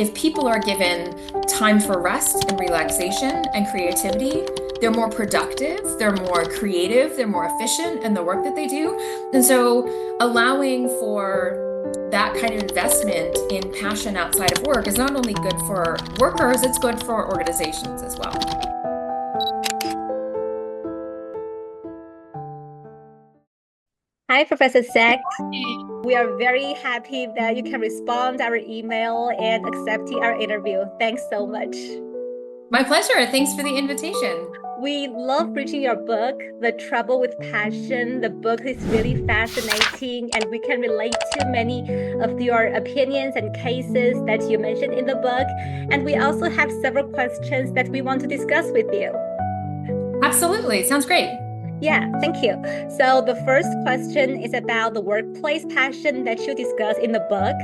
if people are given time for rest and relaxation and creativity, they're more productive, they're more creative, they're more efficient in the work that they do. And so allowing for that kind of investment in passion outside of work is not only good for workers, it's good for organizations as well. Hi, Professor Cech. We are very happy that you can respond to our email and accepting our interview. Thanks so much. My pleasure. Thanks for the invitation. We love reading your book, The Trouble with Passion. The book is really fascinating, and we can relate to many of your opinions and cases that you mentioned in the book. And we also have several questions that we want to discuss with you. Absolutely. Sounds great. Yeah, thank you. So the first question is about the workplace passion that you discuss in the book.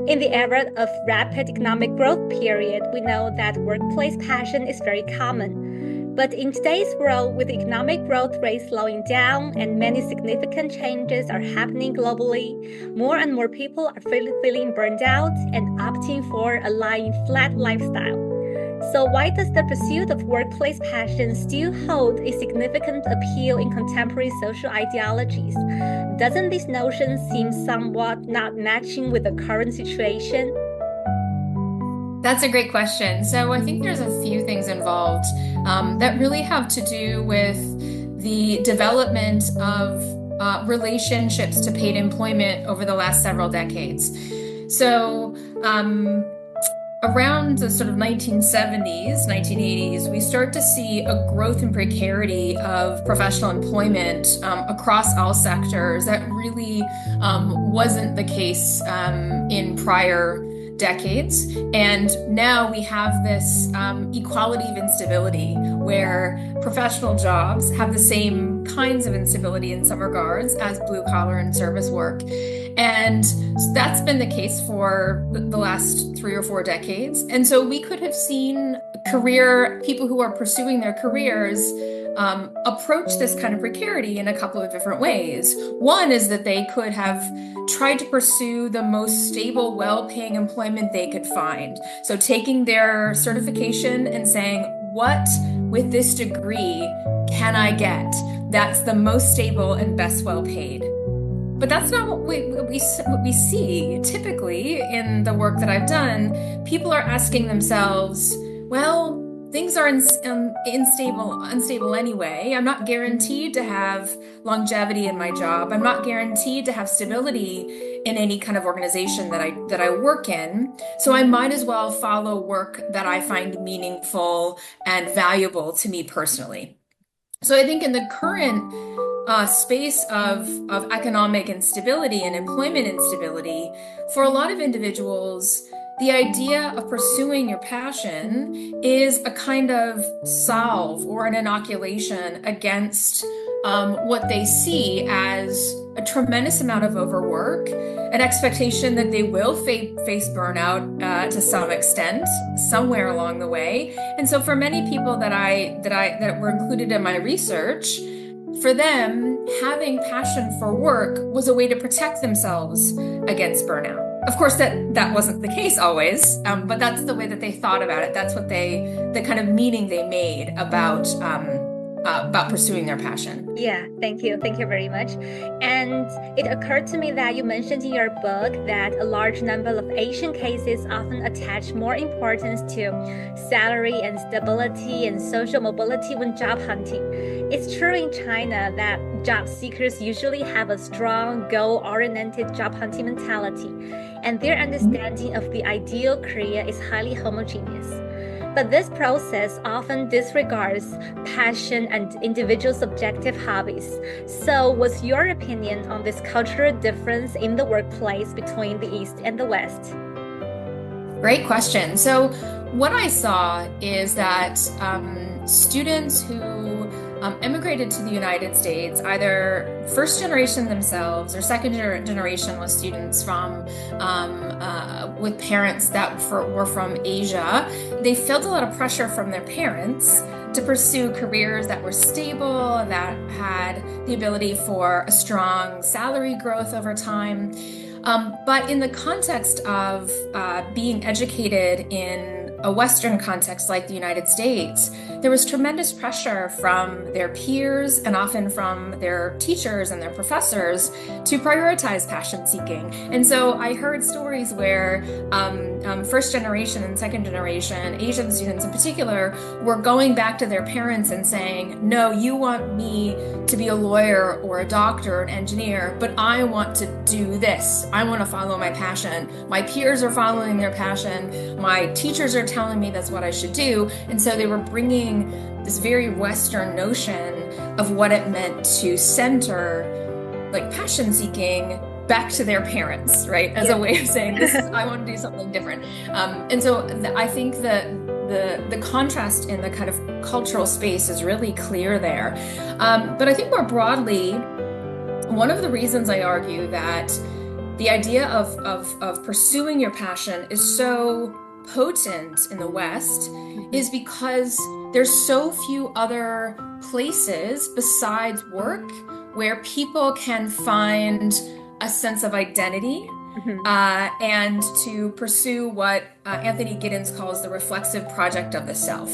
In the era of rapid economic growth period, we know that workplace passion is very common. But in today's world, with economic growth rate slowing down and many significant changes are happening globally, more and more people are feeling burned out and opting for a lying flat lifestyle. So why does the pursuit of workplace passion still hold a significant appeal in contemporary social ideologies? Doesn't this notion seem somewhat not matching with the current situation? That's a great question. So I think there's a few things involved that really have to do with the development of relationships to paid employment over the last several decades. So around the sort of 1970s, 1980s, we start to see a growth in precarity of professional employment across all sectors that really wasn't the case in prior decades. And now we have this equality of instability where professional jobs have the same kinds of instability in some regards as blue collar and service work. And that's been the case for the last 3 or 4 decades. And so we could have seen people who are pursuing their careers approach this kind of precarity in a couple of different ways. One is that they could have tried to pursue the most stable, well-paying employment they could find. So taking their certification and saying, what with this degree can I get that's the most stable and best well-paid? But that's not what we see typically in the work that I've done. People are asking themselves, well, things are unstable anyway. I'm not guaranteed to have longevity in my job. I'm not guaranteed to have stability in any kind of organization that I work in. So I might as well follow work that I find meaningful and valuable to me personally. So I think in the current space of economic instability and employment instability, for a lot of individuals, the idea of pursuing your passion is a kind of salve or an inoculation against what they see as a tremendous amount of overwork, an expectation that they will face burnout to some extent somewhere along the way. And so for many people that were included in my research, for them, having passion for work was a way to protect themselves against burnout. Of course, that wasn't the case always, but that's the way that they thought about it. That's the kind of meaning they made about pursuing their passion. Yeah, thank you. Thank you very much. And it occurred to me that you mentioned in your book that a large number of Asian cases often attach more importance to salary and stability and social mobility when job hunting. It's true in China that job seekers usually have a strong goal-oriented job hunting mentality, and their understanding of the ideal career is highly homogeneous. But this process often disregards passion and individual subjective hobbies. So what's your opinion on this cultural difference in the workplace between the East and the West? Great question. So what I saw is that students who immigrated to the United States, either first generation themselves or second generation was students from with parents that were from Asia, they felt a lot of pressure from their parents to pursue careers that were stable, that had the ability for a strong salary growth over time. But in the context of being educated in a Western context like the United States, there was tremendous pressure from their peers and often from their teachers and their professors to prioritize passion seeking. And so I heard stories where first generation and second generation Asian students in particular were going back to their parents and saying, no, you want me to be a lawyer or a doctor or an engineer, but I want to do this. I want to follow my passion. My peers are following their passion. My teachers are telling me that's what I should do. And so they were bringing this very Western notion of what it meant to center like passion seeking back to their parents, right? As a way of saying, this is, I want to do something different. And so I think that the contrast in the kind of cultural space is really clear there. But I think more broadly, one of the reasons I argue that the idea of pursuing your passion is so potent in the West is because there's so few other places besides work where people can find a sense of identity and to pursue what Anthony Giddens calls the reflexive project of the self.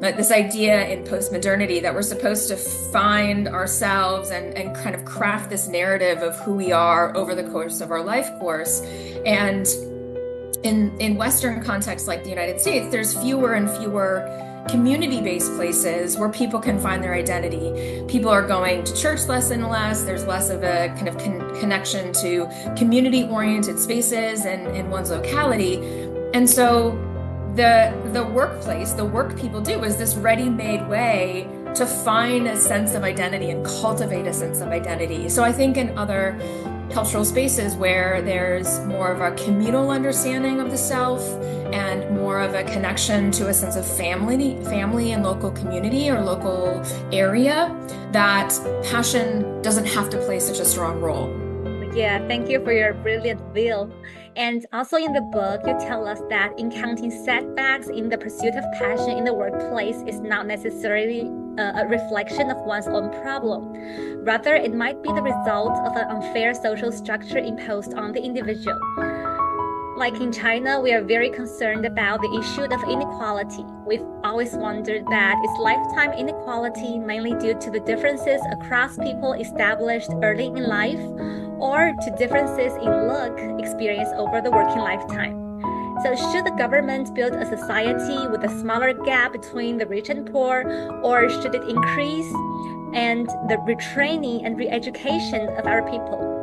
This idea in postmodernity that we're supposed to find ourselves and kind of craft this narrative of who we are over the course of our life course. And in Western contexts like the United States, there's fewer and fewer community-based places where people can find their identity. People are going to church less and less. There's less of a kind of connection to community-oriented spaces and one's locality. And so the workplace, the work people do is this ready-made way to find a sense of identity and cultivate a sense of identity. So I think in other cultural spaces where there's more of a communal understanding of the self and more of a connection to a sense of family and local community or local area, that passion doesn't have to play such a strong role. Yeah, thank you for your brilliant view. And also in the book, you tell us that encountering setbacks in the pursuit of passion in the workplace is not necessarily a reflection of one's own problem. Rather, it might be the result of an unfair social structure imposed on the individual. Like in China, we are very concerned about the issue of inequality. We've always wondered that is lifetime inequality mainly due to the differences across people established early in life, or to differences in look experienced over the working lifetime. So should the government build a society with a smaller gap between the rich and poor, or should it increase and the retraining and re-education of our people?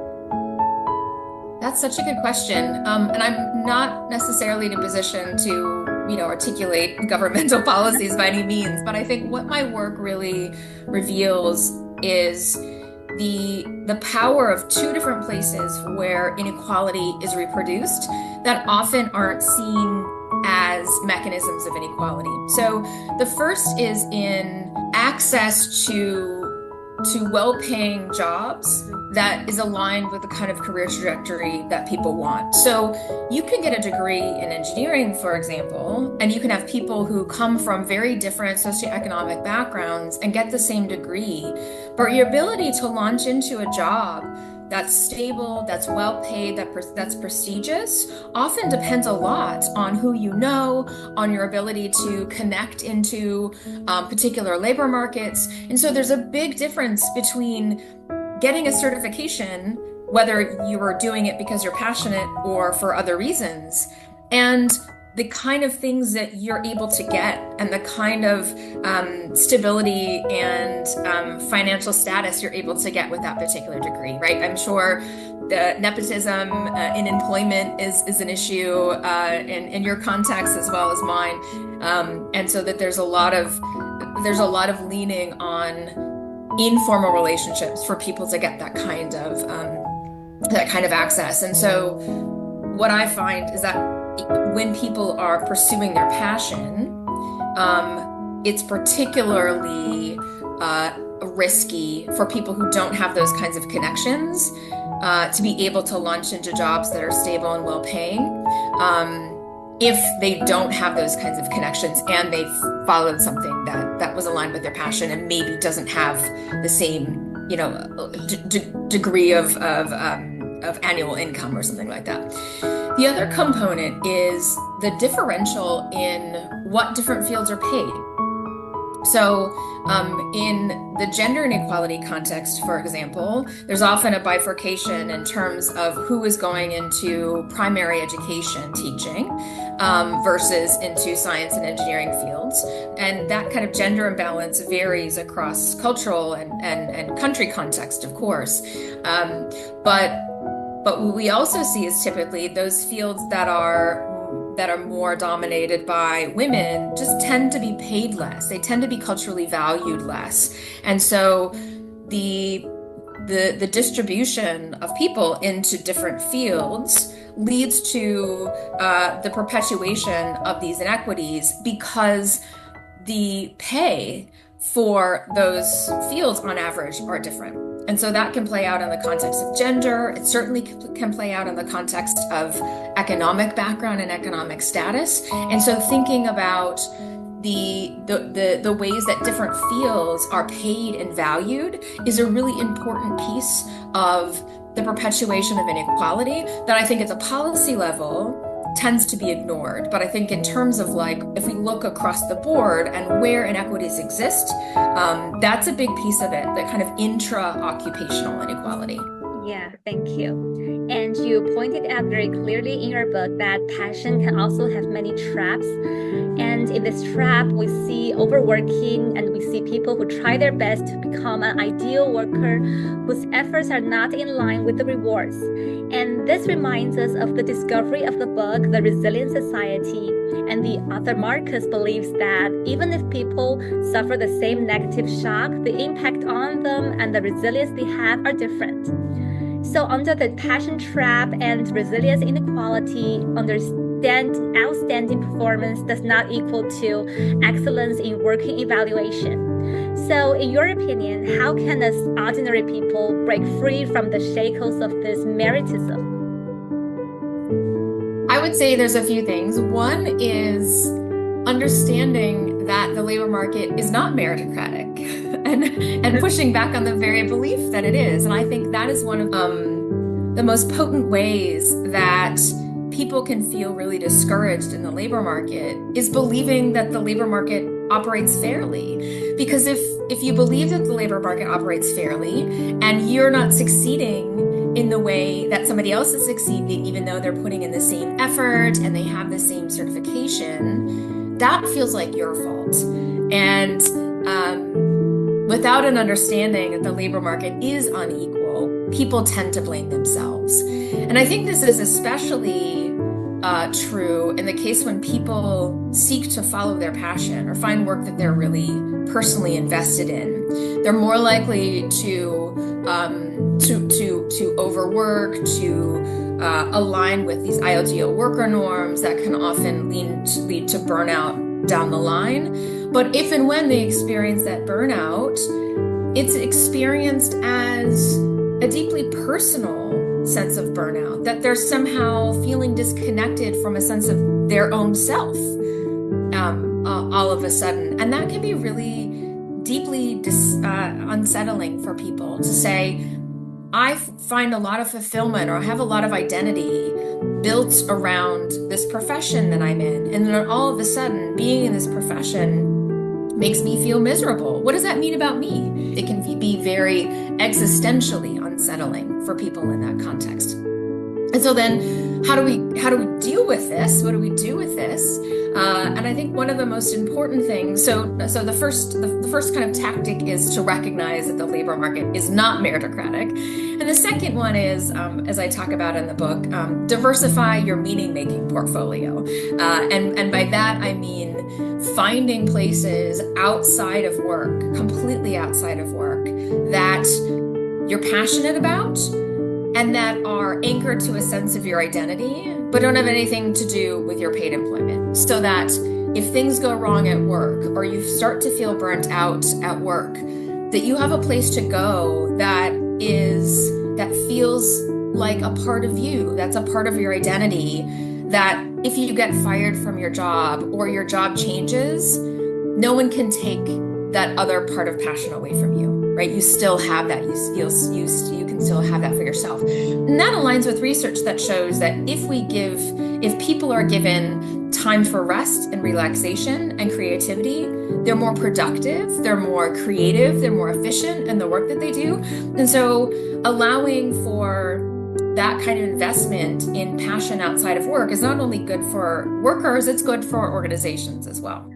That's such a good question. And I'm not necessarily in a position to, articulate governmental policies by any means, but I think what my work really reveals is the power of two different places where inequality is reproduced that often aren't seen as mechanisms of inequality. So the first is in access to well-paying jobs that is aligned with the kind of career trajectory that people want. So you can get a degree in engineering, for example, and you can have people who come from very different socioeconomic backgrounds and get the same degree, but your ability to launch into a job that's stable, that's well paid, that's prestigious, often depends a lot on who you know, on your ability to connect into particular labor markets. And so there's a big difference between getting a certification, whether you are doing it because you're passionate or for other reasons, and the kind of things that you're able to get and the kind of stability and financial status you're able to get with that particular degree, right? I'm sure the nepotism in employment is an issue in your context as well as mine, and so that there's a lot of leaning on informal relationships for people to get that kind of access. And so what I find is that when people are pursuing their passion, it's particularly risky for people who don't have those kinds of connections to be able to launch into jobs that are stable and well-paying if they don't have those kinds of connections and they've followed something that was aligned with their passion and maybe doesn't have the same degree of of annual income or something like that. The other component is the differential in what different fields are paid. So in the gender inequality context, for example, there's often a bifurcation in terms of who is going into primary education teaching versus into science and engineering fields. And that kind of gender imbalance varies across cultural and country context, of course. But what we also see is typically those fields that are more dominated by women just tend to be paid less. They tend to be culturally valued less. And so the distribution of people into different fields leads to the perpetuation of these inequities because the pay for those fields on average are different. And so that can play out in the context of gender. It certainly can play out in the context of economic background and economic status. And so thinking about the ways that different fields are paid and valued is a really important piece of the perpetuation of inequality that I think at the policy level tends to be ignored. But I think in terms of like, if we look across the board and where inequities exist, that's a big piece of it, that kind of intra-occupational inequality. Yeah, thank you. And you pointed out very clearly in your book that passion can also have many traps. And in this trap, we see overworking and we see people who try their best to become an ideal worker whose efforts are not in line with the rewards. And this reminds us of the discovery of the book, The Resilient Society. And the author Marcus believes that even if people suffer the same negative shock, the impact on them and the resilience they have are different. So under the passion trap and resilience inequality, outstanding performance does not equal to excellence in working evaluation. So in your opinion, how can us ordinary people break free from the shackles of this meritism? I would say there's a few things. One is understanding that the labor market is not meritocratic and pushing back on the very belief that it is. And I think that is one of the most potent ways that people can feel really discouraged in the labor market is believing that the labor market operates fairly. Because if you believe that the labor market operates fairly and you're not succeeding in the way that somebody else is succeeding, even though they're putting in the same effort and they have the same certification, that feels like your fault. And without an understanding that the labor market is unequal, people tend to blame themselves. And I think this is especially true in the case when people seek to follow their passion or find work that they're really personally invested in. They're more likely to overwork, to align with these ideal worker norms that can often lead to burnout down the line. But if and when they experience that burnout, it's experienced as a deeply personal sense of burnout, that they're somehow feeling disconnected from a sense of their own self all of a sudden. And that can be really deeply unsettling for people to say, I find a lot of fulfillment or I have a lot of identity built around this profession that I'm in. And then all of a sudden, being in this profession makes me feel miserable. What does that mean about me? It can be very existentially unsettling for people in that context. And so then how do we deal with this? What do we do with this? And I think one of the most important things, so the first kind of tactic is to recognize that the labor market is not meritocratic. And the second one is, as I talk about in the book, diversify your meaning-making portfolio. And by that, I mean finding places outside of work, completely outside of work, that you're passionate about and that are anchored to a sense of your identity, but don't have anything to do with your paid employment. So that if things go wrong at work or you start to feel burnt out at work, that you have a place to go that feels like a part of you, that's a part of your identity, that if you get fired from your job or your job changes, no one can take that other part of passion away from you, right? You still have that. You can still have that for yourself. And that aligns with research that shows that if people are given time for rest and relaxation and creativity, they're more productive, they're more creative, they're more efficient in the work that they do. And so allowing for that kind of investment in passion outside of work is not only good for workers, it's good for organizations as well.